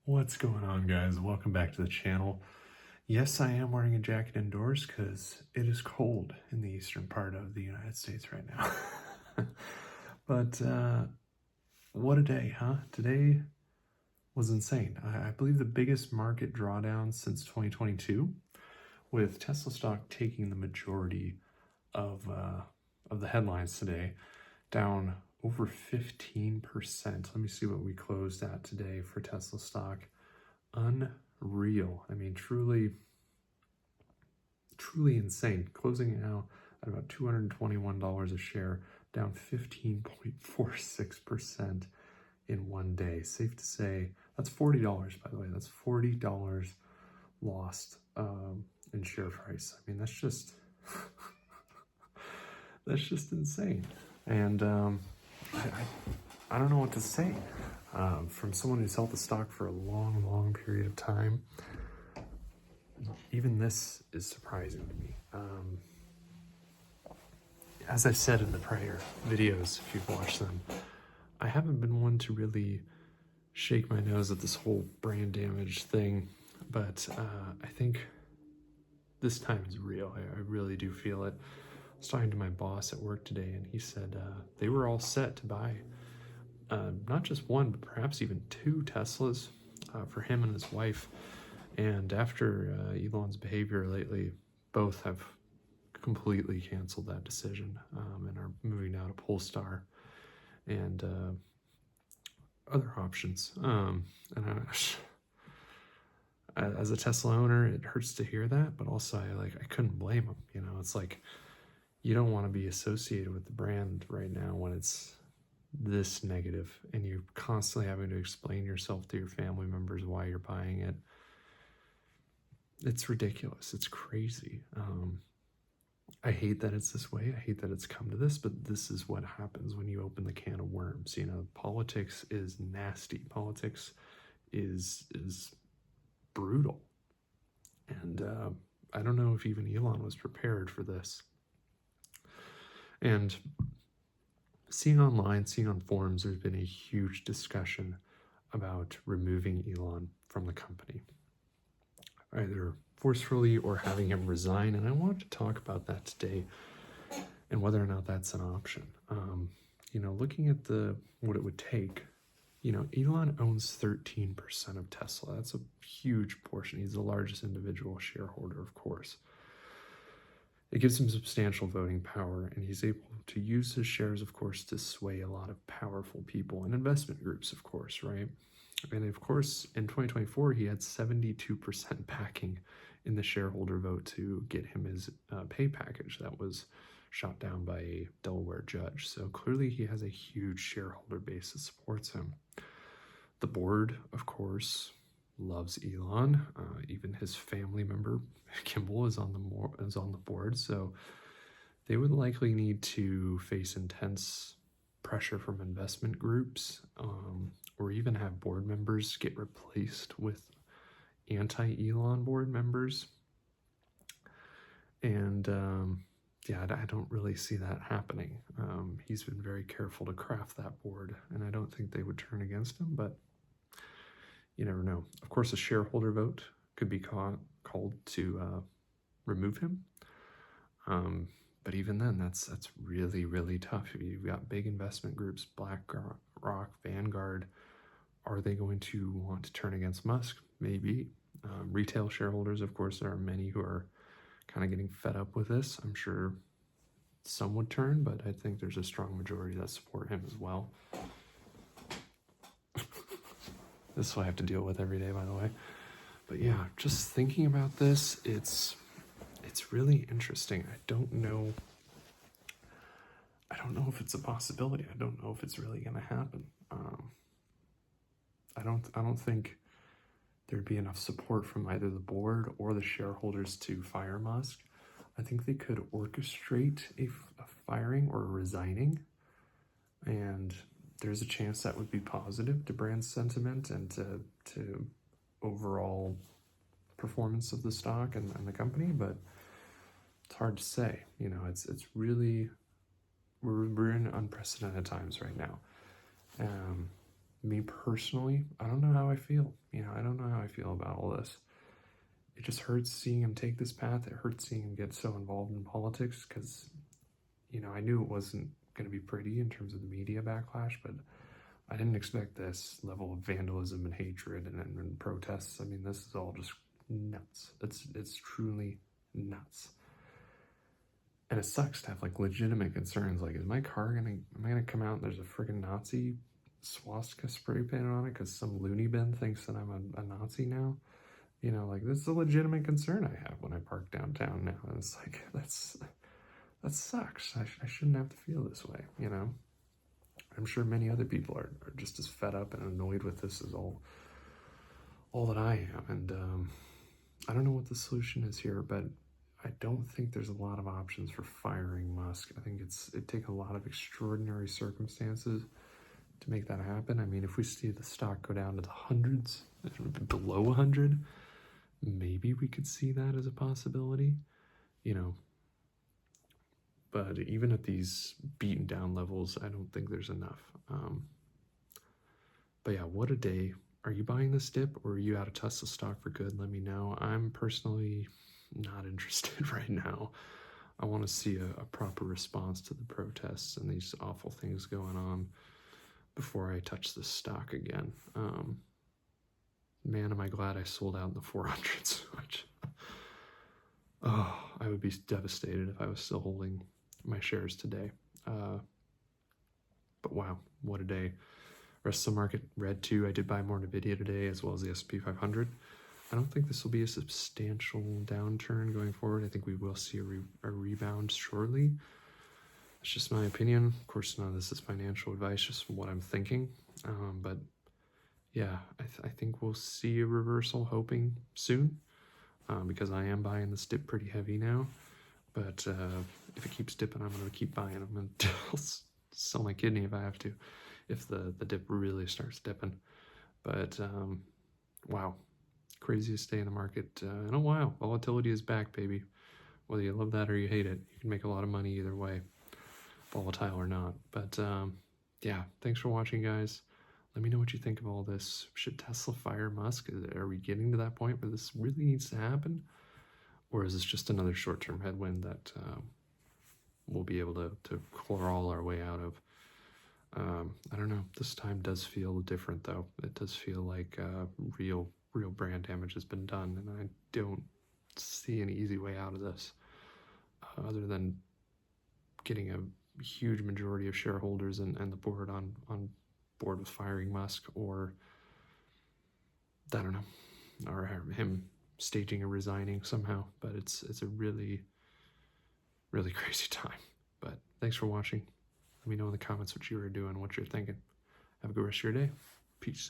What's going on, guys? Welcome back to the channel. Yes, I am wearing a jacket indoors because it is cold in the eastern part of the United States right now. But what a day, huh? Today was insane. I believe the biggest market drawdown since 2022, with Tesla stock taking the majority of the headlines today, down over 15%. Let me see what we closed at today for Tesla stock. Unreal. I mean, truly insane. Closing it now at about $221 a share, down 15.46% in one day. Safe to say, that's $40, by the way. That's $40 lost in share price. I mean, that's just that's just insane. And I don't know what to say. From someone who's held the stock for a long period of time, even this is surprising to me. As I said in the prior videos, if you've watched them, I haven't been one to really shake my nose at this whole brand damage thing, but I think this time is real. I really do feel it. I was talking to my boss at work today, and he said they were all set to buy not just one, but perhaps even two Teslas for him and his wife. And after Elon's behavior lately, both have completely canceled that decision and are moving now to Polestar and other options. And as a Tesla owner, it hurts to hear that, but also I couldn't blame him. You know, it's like you don't want to be associated with the brand right now when it's this negative and you're constantly having to explain yourself to your family members why you're buying it. It's ridiculous. It's crazy. I hate that it's this way. I hate that it's come to this, but this is what happens when you open the can of worms. You know, politics is nasty. Politics is brutal. And I don't know if even Elon was prepared for this. And seeing online, seeing on forums, there's been a huge discussion about removing Elon from the company, either forcefully or having him resign. And I wanted to talk about that today and whether or not that's an option. You know, looking at what it would take, you know, Elon owns 13% of Tesla. That's a huge portion. He's the largest individual shareholder, of course. It gives him substantial voting power, and he's able to use his shares, of course, to sway a lot of powerful people and investment groups, of course, right? And of course, in 2024, he had 72% backing in the shareholder vote to get him his pay package that was shot down by a Delaware judge. So clearly he has a huge shareholder base that supports him. The board, of course, loves Elon. Even his family member Kimball is on the board, so they would likely need to face intense pressure from investment groups, or even have board members get replaced with anti-Elon board members. And yeah, I don't really see that happening. He's been very careful to craft that board, and I don't think they would turn against him, but you never know. Of course, a shareholder vote could be called to remove him. But even then, that's really tough. You've got big investment groups, BlackRock, Vanguard. Are they going to want to turn against Musk? Maybe. Retail shareholders, of course, there are many who are kind of getting fed up with this. I'm sure some would turn, but I think there's a strong majority that support him as well. This is what I have to deal with every day, by the way. But yeah, just thinking about this, it's really interesting. I don't know if it's a possibility. I don't know if it's really going to happen. I don't think there'd be enough support from either the board or the shareholders to fire Musk. I think they could orchestrate a firing or a resigning, and there's a chance that would be positive to brand sentiment and to overall performance of the stock and the company, but it's hard to say. You know, it's really, we're in unprecedented times right now. Me personally, I don't know how I feel. You know, I don't know how I feel about all this. It just hurts seeing him take this path. It hurts seeing him get so involved in politics because, I knew it wasn't going to be pretty in terms of the media backlash, but I didn't expect this level of vandalism and hatred and protests. I mean, this is all just nuts. It's truly nuts. And it sucks to have like legitimate concerns. Like, is my car am I gonna come out and there's a freaking Nazi swastika spray painted on it because some loony bin thinks that I'm a Nazi now? Like, this is a legitimate concern I have when I park downtown now. And it's like, that sucks. I shouldn't have to feel this way, I'm sure many other people are just as fed up and annoyed with this as all that I am. And I don't know what the solution is here, but I don't think there's a lot of options for firing Musk. I think it'd take a lot of extraordinary circumstances to make that happen. I mean, if we see the stock go down to the hundreds, below 100, maybe we could see that as a possibility, But even at these beaten down levels, I don't think there's enough. But yeah, what a day. Are you buying this dip or are you out of Tesla stock for good? Let me know. I'm personally not interested right now. I want to see a proper response to the protests and these awful things going on before I touch this stock again. Man, am I glad I sold out in the 400s. I would be devastated if I was still holding my shares today. But wow, what a day. Rest of the market red too. I did buy more NVIDIA today as well as the S&P 500. I don't think this will be a substantial downturn going forward. I think we will see a rebound shortly. That's just my opinion. Of course, none of this is financial advice, just what I'm thinking. But yeah, I think we'll see a reversal hoping soon because I am buying this dip pretty heavy now. But if it keeps dipping, I'm going to keep buying them until I'll sell my kidney if I have to, if the dip really starts dipping. But wow, craziest day in the market in a while. Volatility is back, baby. Whether you love that or you hate it, you can make a lot of money either way, volatile or not. But yeah, thanks for watching, guys. Let me know what you think of all this. Should Tesla fire Musk? Are we getting to that point where this really needs to happen? Or is this just another short-term headwind that we'll be able to crawl our way out of? I don't know. This time does feel different, though. It does feel like real brand damage has been done, and I don't see an easy way out of this other than getting a huge majority of shareholders and the board on board with firing Musk, or I don't know, or him staging a resigning somehow. But it's a really crazy time. But thanks for watching. Let me know in the comments what you were doing, what you're thinking. Have a good rest of your day. Peace.